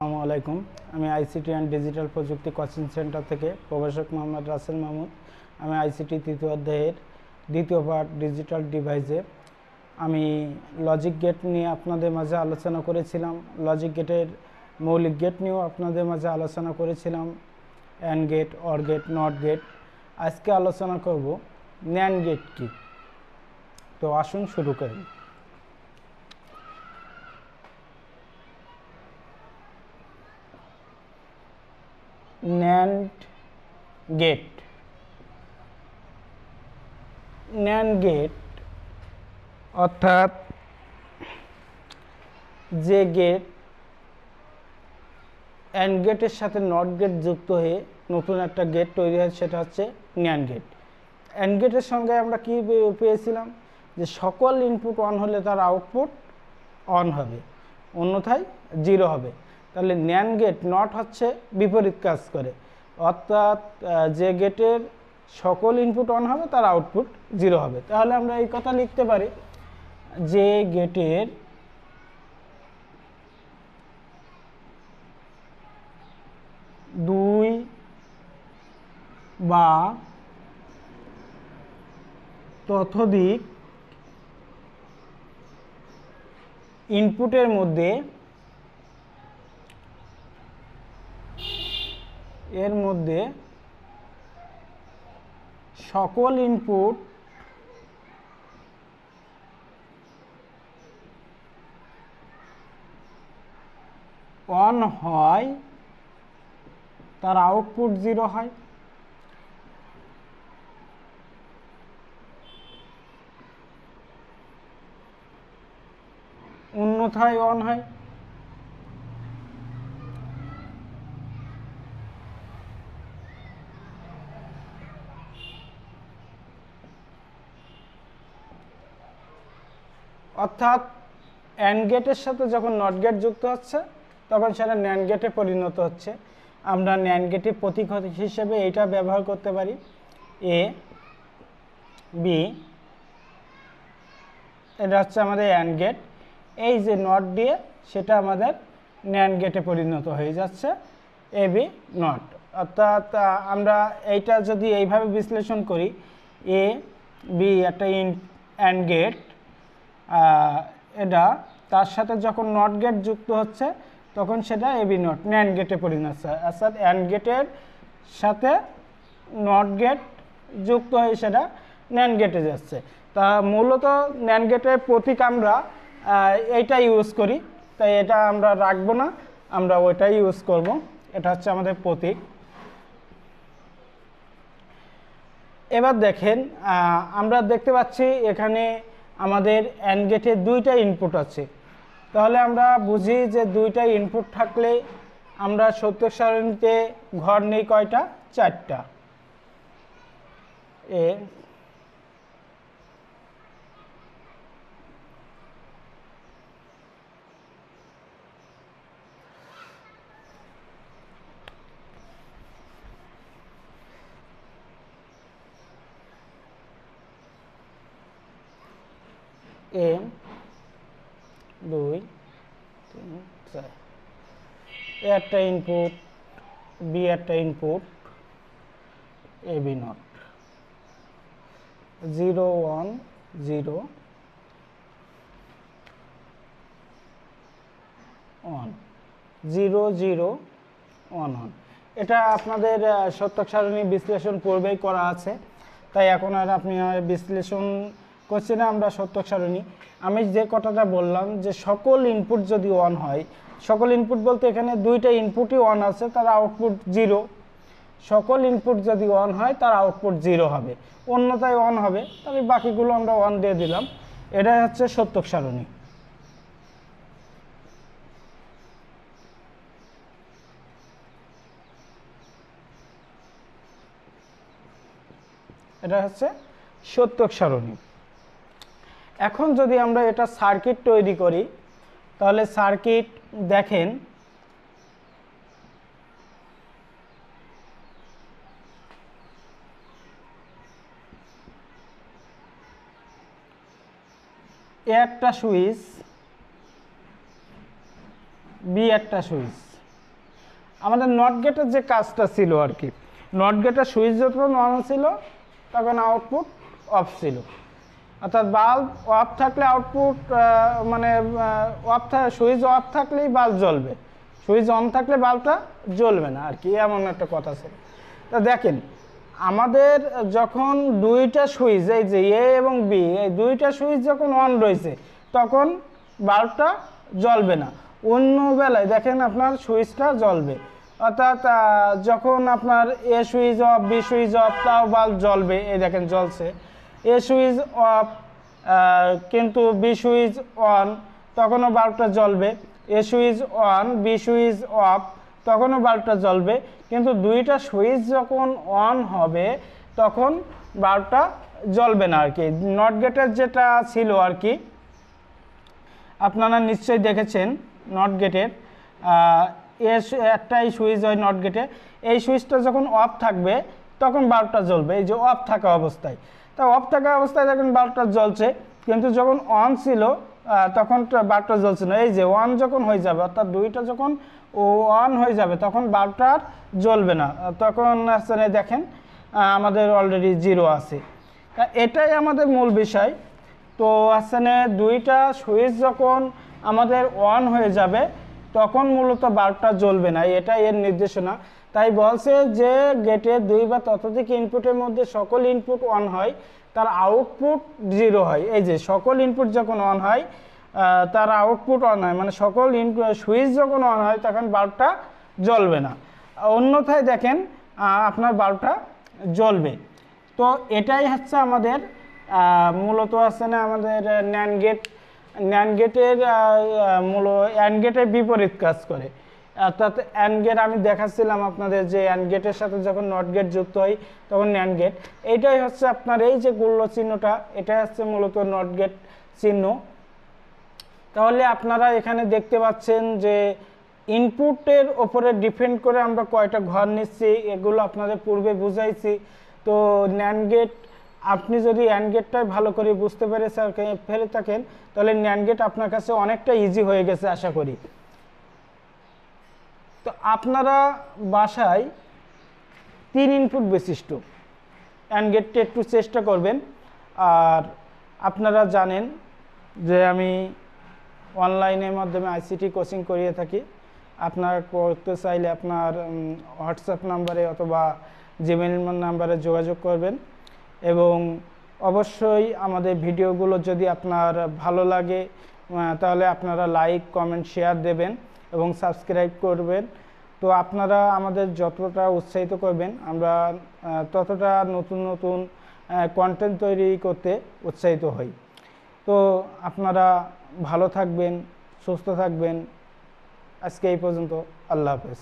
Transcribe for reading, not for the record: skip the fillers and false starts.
আসসালামু আলাইকুম। আমি আইসিটি অ্যান্ড ডিজিটাল প্রযুক্তি কোচিং সেন্টার থেকে প্রভাষক মোহাম্মদ রাসেল মাহমুদ। আমি আইসিটি তৃতীয় অধ্যায়ের দ্বিতীয় পার্ট ডিজিটাল ডিভাইসে আমি লজিক গেট নিয়ে আপনাদের মাঝে আলোচনা করেছিলাম। লজিক গেটের মৌলিক গেট নিয়েও আপনাদের মাঝে আলোচনা করেছিলাম, and get, or get, not get. আজকে আলোচনা করব ন্যান্ড গেট কি। তো আসুন শুরু করি। ন্যান্ড গেট অর্থাৎ যে গেট অ্যান্ড গেটের সাথে নট গেট যুক্ত হয়ে নতুন একটা গেট তৈরি হয়, সেটা হচ্ছে ন্যান্ড গেট। অ্যান্ড গেটের সঙ্গে আমরা কি পেয়েছিলাম, যে সকল ইনপুট অন হলে তার আউটপুট অন হবে, অন্যথায় জিরো হবে। তাহলে ন্যান্ড গেট নট হচ্ছে বিপরীত কাজ করে, অর্থাৎ যে গেটের সকল ইনপুট অন হবে তার আউটপুট জিরো হবে। তাহলে আমরা এই কথা লিখতে পারি যে গেটের দুই বা ততোধিক ইনপুটের মধ্যে সকল ইনপুট অন হয় তার আউটপুট জিরো হয়। অন্যথায় অন হয়। অর্থাৎ অ্যান্ড গেটের সাথে যখন নট গেট যুক্ত হচ্ছে তখন সেটা ন্যান্ড গেটে পরিণত হচ্ছে। আমরা ন্যান্ড গেটের প্রতীক হিসেবে এইটা ব্যবহার করতে পারি, এ বি, এটা হচ্ছে আমাদের অ্যান্ড গেট। এই যে নট দিয়ে সেটা আমাদের ন্যান্ড গেটে পরিণত হয়ে যাচ্ছে, এ বি নট। অর্থাৎ আমরা এইটা যদি এইভাবে বিশ্লেষণ করি, এ বি একটা অ্যান্ড গেট, এটা তার সাথে যখন নট গেট যুক্ত হচ্ছে তখন সেটা এবি নট ন্যান্ড গেটে পরিণত হয়। অর্থাৎ অ্যান্ড গেটের সাথে নট গেট যুক্ত হয়ে সেটা ন্যান্ড গেটে যাচ্ছে। তা মূলত ন্যান্ড গেটের প্রতীক আমরা এইটা ইউজ করি, তাই এটা আমরা রাখবো না, আমরা ওইটাই ইউজ করব। এটা হচ্ছে আমাদের প্রতীক। এবার দেখেন, আমরা দেখতে পাচ্ছি এখানে আমাদের অ্যান্ড গেটে দুইটা ইনপুট আছে। তাহলে আমরা বুঝি যে দুইটা ইনপুট থাকলে আমরা সত্যক সারণীতে ঘর নেই কয়টা? চারটা। এম 2 3 4, এ একটা ইনপুট, বি একটা ইনপুট, এ বি নট, 0 1 0 1 0 0 1 1। এটা আপনাদের সত্যক সারণী বিশ্লেষণ পূর্বেই করা আছে, তাই এখন আর আপনি বিশ্লেষণ করছি না। আমরা সত্যক সারণী, আমি যে কথাটা বললাম যে সকল ইনপুট যদি অন হয়, সকল ইনপুট বলতে এখানে দুইটা ইনপুটই অন আছে, তার আউটপুট জিরো। সকল ইনপুট যদি অন হয় তার আউটপুট জিরো হবে, অন্যথায় অন হবে। তাহলে বাকিগুলো আমরা অন দিয়ে দিলাম। এটাই হচ্ছে সত্যক সারণী। এটা হচ্ছে সত্যক সারণী। এখন যদি আমরা এটা সার্কিট তৈরি করি, তাহলে সার্কিট দেখেন, এ একটা সুইচ, বি একটা সুইচ, আমাদের নট গেটের যে কাজটা ছিল আর কি, নট গেটের সুইচ যখন অন ছিল তখন আউটপুট অফ ছিল, অর্থাৎ বাল্ব অফ থাকলে আউটপুট মানে অফ সুইচ অফ থাকলেই বাল্ব জ্বলবে, সুইচ অন থাকলে বাল্বটা জ্বলবে না আর কি, এমন একটা কথা ছিল। তা দেখেন আমাদের যখন দুইটা সুইচ, এই যে এ এবং বি, এই দুইটা সুইচ যখন অন রয়েছে তখন বাল্বটা জ্বলবে না। অন্য বেলায় দেখেন আপনার সুইচটা জ্বলবে, অর্থাৎ যখন আপনার A switch off B switch off তাও বাল্ব জ্বলবে, এই দেখেন জ্বলছে। এ সুইচ অফ কিন্তু বি সুইচ অন, তখনও বাল্বটা জ্বলবে। A switch on B switch off, তখনও বাল্বটা জ্বলবে। কিন্তু দুইটা সুইচ যখন অন হবে তখন বাল্বটা জ্বলবে না আর কি। নট গেটের যেটা ছিল আর কি, আপনারা নিশ্চয়ই দেখেছেন নট গেটের একটাই সুইচ হয় নট গেটে, এই সুইচটা যখন অফ থাকবে তখন বাল্বটা জ্বলবে, এই যে অফ থাকা অবস্থায়। তা অফ থাকা অবস্থায় দেখুন বাল্বটা জ্বলছে, কিন্তু যখন অন ছিল তখন বাল্বটা জ্বলছে না। এই যে অন যখন হয়ে যাবে, অর্থাৎ দুইটা যখন অন হয়ে যাবে তখন বাল্বটা আর জ্বলবে না, তখন আসলে দেখেন আমাদের অলরেডি 0 আছে। এটাই আমাদের মূল বিষয়। তো আসলে দুইটা সুইচ যখন আমাদের অন হয়ে যাবে তখন মূলত বাল্বটা জ্বলবে না, এটাই এর নির্দেশনা। তাই বলছে যে গেটে 2 বা ততোধিক ইনপুটের মধ্যে সকল ইনপুট অন হয় তার আউটপুট 0 হয়। এই যে সকল ইনপুট যখন অন হয় তার আউটপুট অন হয়, মানে সকল সুইচ যখন অন হয় তখন বাল্বটা জ্বলবে না, অন্যথায় দেখেন আপনার বাল্বটা জ্বলবে। তো এটাই হচ্ছে আমাদের মূলত আছে না আমাদের ন্যান্ড গেট। ন্যান্ড গেটের মূল অ্যান্ড গেটের বিপরীত কাজ করে, অর্থাৎ অ্যান্ড গেট আমি দেখাচ্ছিলাম আপনাদের যে অ্যান্ড গেটের সাথে যখন নট গেট যুক্ত হয় তখন ন্যান্ড গেট। এইটাই হচ্ছে আপনার এই যে গুল্ল চিহ্নটা, এটাই হচ্ছে মূলত নট গেট চিহ্ন। তাহলে আপনারা এখানে দেখতে পাচ্ছেন যে ইনপুটের ওপরে ডিপেন্ড করে আমরা কয়টা ঘর নিচ্ছি, এগুলো আপনাদের পূর্বে বুঝাইছি। তো ন্যান্ড গেট আপনি যদি অ্যান্ড গেটটাই ভালো করে বুঝতে ফেলে থাকেন তাহলে ন্যান্ড গেট আপনার কাছে অনেকটা ইজি হয়ে গেছে আশা করি। তো আপনারা বাসায় 3 ইনপুট বিশিষ্ট অ্যান্ড গেটটা একটু চেষ্টা করবেন। আর আপনারা জানেন যে আমি অনলাইনের মাধ্যমে আইসিটি কোচিং করিয়ে থাকি। আপনারা করতে চাইলে আপনার হোয়াটসঅ্যাপ নাম্বারে অথবা জিমেইল নাম্বারে যোগাযোগ করবেন, এবং অবশ্যই আমাদের ভিডিওগুলো যদি আপনার ভালো লাগে তাহলে আপনারা লাইক কমেন্ট শেয়ার দেবেন এবং সাবস্ক্রাইব করবেন। তো আপনারা আমাদের যতটা উৎসাহিত করবেন আমরা ততটা নতুন নতুন কন্টেন্ট তৈরি করতে উৎসাহিত হই। তো আপনারা ভালো থাকবেন, সুস্থ থাকবেন। আজকে এই পর্যন্ত, আল্লাহ হাফেজ।